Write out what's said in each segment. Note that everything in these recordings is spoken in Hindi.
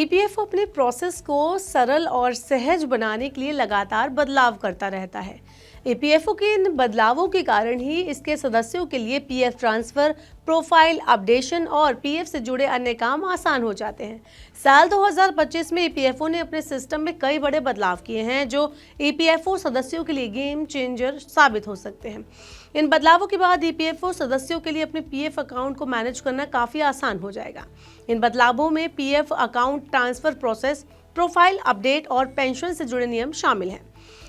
ईपीएफओ अपने प्रोसेस को सरल और सहज बनाने के लिए लगातार बदलाव करता रहता है। ईपीएफओ के इन बदलावों के कारण ही इसके सदस्यों के लिए पीएफ ट्रांसफर, प्रोफाइल अपडेशन और पीएफ से जुड़े अन्य काम आसान हो जाते हैं। साल 2025 में ईपीएफओ ने अपने सिस्टम में कई बड़े बदलाव किए हैं जो ईपीएफओ सदस्यों के लिए गेम चेंजर साबित हो सकते हैं। इन बदलावों के बाद ईपीएफओ सदस्यों के लिए अपने पीएफ अकाउंट को मैनेज करना काफी आसान हो जाएगा। इन बदलावों में PF account transfer process, profile update और पेंशन से जुड़े नियम शामिल हैं।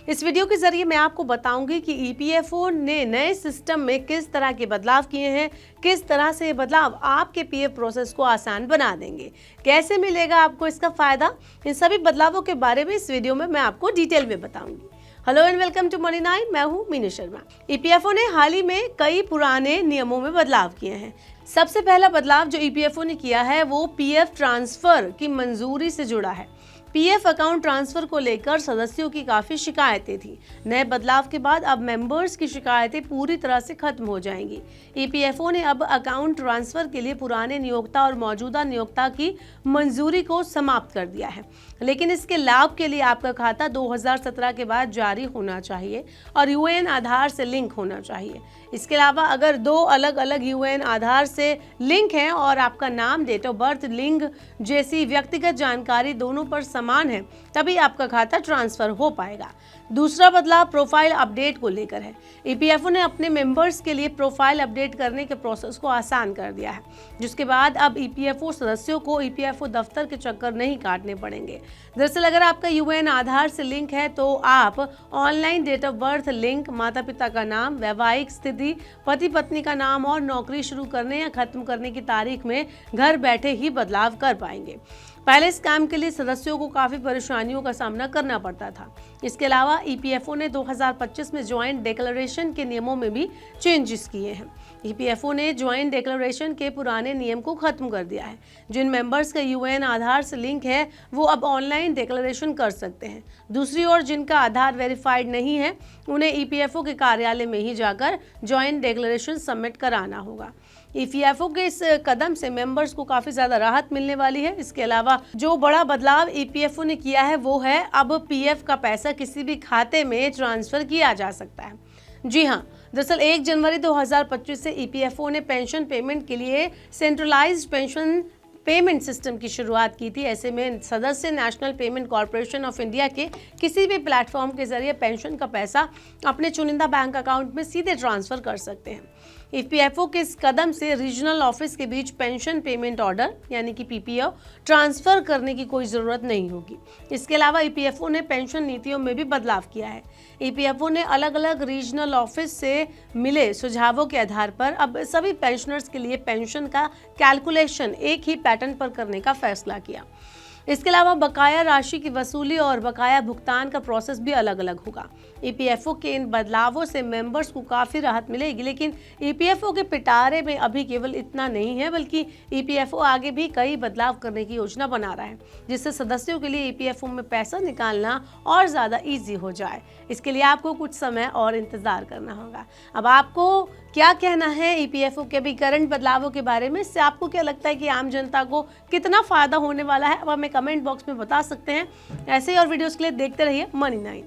इस वीडियो के जरिए मैं आपको बताऊंगी कि ईपीएफओ ने नए सिस्टम में किस तरह के बदलाव किए हैं, किस तरह से ये बदलाव आपके पीएफ प्रोसेस को आसान बना देंगे, कैसे मिलेगा आपको इसका फायदा। इन सभी बदलावों के बारे में इस वीडियो में मैं आपको डिटेल में बताऊंगी। Hello and welcome to money 9। मैं हूं मीनू शर्मा। ईपीएफओ ने हाल ही में कई पुराने नियमों में बदलाव किए हैं। सबसे पहला बदलाव जो ईपीएफओ ने किया है वो पीएफ ट्रांसफर की मंजूरी से जुड़ा है। पीएफ अकाउंट ट्रांसफर को लेकर सदस्यों की काफी शिकायतें थी। नए बदलाव के बाद अब मेंबर्स की शिकायतें पूरी तरह से खत्म हो जाएंगी। ईपीएफओ ने अब अकाउंट ट्रांसफर के लिए पुराने नियोक्ता और मौजूदा नियोक्ता की मंजूरी को समाप्त कर दिया है, लेकिन इसके लाभ के लिए आपका खाता 2017 के बाद जारी होना चाहिए और यूएएन आधार से लिंक होना चाहिए। इसके अलावा अगर दो अलग अलग यूएएन आधार से लिंक हैं और आपका नाम, डेट ऑफ बर्थ, लिंग जैसी व्यक्तिगत जानकारी दोनों पर समान है, तभी आपका खाता ट्रांसफर हो पाएगा। दूसरा बदलाव प्रोफाइल अपडेट को लेकर है। ईपीएफओ ने अपने मेंबर्स के लिए प्रोफाइल अपडेट करने के प्रोसेस को आसान कर दिया है, जिसके बाद अब ईपीएफओ सदस्यों को ईपीएफओ दफ्तर के चक्कर नहीं काटने पड़ेंगे। दरअसल अगर आपका यूएएन आधार से लिंक है तो आप online date of birth link, माता पिता का नाम, वैवाहिक स्थिति, पति पत्नी का नाम और नौकरी शुरू करने या खत्म करने की तारीख में घर बैठे ही बदलाव कर पाएंगे। पहले इस काम के लिए सदस्यों को काफी परेशानियों का सामना करना पड़ता था। इसके अलावा ईपीएफओ ने 2025 में ज्वाइंट डिक्लेरेशन के नियमों में भी चेंजेस किए हैं। ईपीएफओ ने ज्वाइंट डिक्लेरेशन के पुराने नियम को खत्म कर दिया है। जिन मेंबर्स का यूएएन आधार से लिंक है वो अब ऑनलाइन डिक्लेरेशन कर सकते हैं। दूसरी ओर जिनका आधार वेरीफाइड नहीं है उन्हें ईपीएफओ के कार्यालय में ही जाकर ज्वाइंट डिक्लेरेशन सबमिट कराना होगा। ईपीएफओ के इस कदम से मेंबर्स को काफी ज्यादा राहत मिलने वाली है। इसके अलावा जो बड़ा बदलाव ईपीएफओ ने किया है वो है अब पीएफ का पैसा किसी भी खाते में ट्रांसफर किया जा सकता है। जी हाँ, दरअसल 1 जनवरी 2025 से ईपीएफओ ने पेंशन पेमेंट के लिए सेंट्रलाइज्ड पेंशन पेमेंट सिस्टम की शुरुआत की थी। ऐसे में सदस्य national payment corporation of India के किसी भी प्लेटफॉर्म के जरिए पेंशन का पैसा अपने चुनिंदा बैंक अकाउंट में सीधे ट्रांसफर कर सकते हैं। ईपीएफओ के इस कदम से रीजनल ऑफिस के बीच पेंशन पेमेंट ऑर्डर यानी कि पीपीओ ट्रांसफर करने की कोई जरूरत नहीं होगी। इसके अलावा ईपीएफओ ने पेंशन नीतियों में भी बदलाव किया है। ईपीएफओ ने अलग अलग रीजनल ऑफिस से मिले सुझावों के आधार पर अब सभी पेंशनर्स के लिए पेंशन का कैलकुलेशन एक ही पैटर्न पर करने का फैसला किया। इसके अलावा बकाया राशि की वसूली और बकाया भुगतान का प्रोसेस भी अलग अलग होगा। ईपीएफओ के इन बदलावों से मेंबर्स को काफ़ी राहत मिलेगी, लेकिन ईपीएफओ के पिटारे में अभी केवल इतना नहीं है, बल्कि ईपीएफओ आगे भी कई बदलाव करने की योजना बना रहा है, जिससे सदस्यों के लिए ईपीएफओ में पैसा निकालना और ज़्यादा ईजी हो जाए। इसके लिए आपको कुछ समय और इंतज़ार करना होगा। अब आपको क्या कहना है ईपीएफओ के भी करंट बदलावों के बारे में? इससे आपको क्या लगता है कि आम जनता को कितना फ़ायदा होने वाला है? अब हमें कमेंट बॉक्स में बता सकते हैं। ऐसे ही और वीडियोज़ के लिए देखते रहिए मनी 9।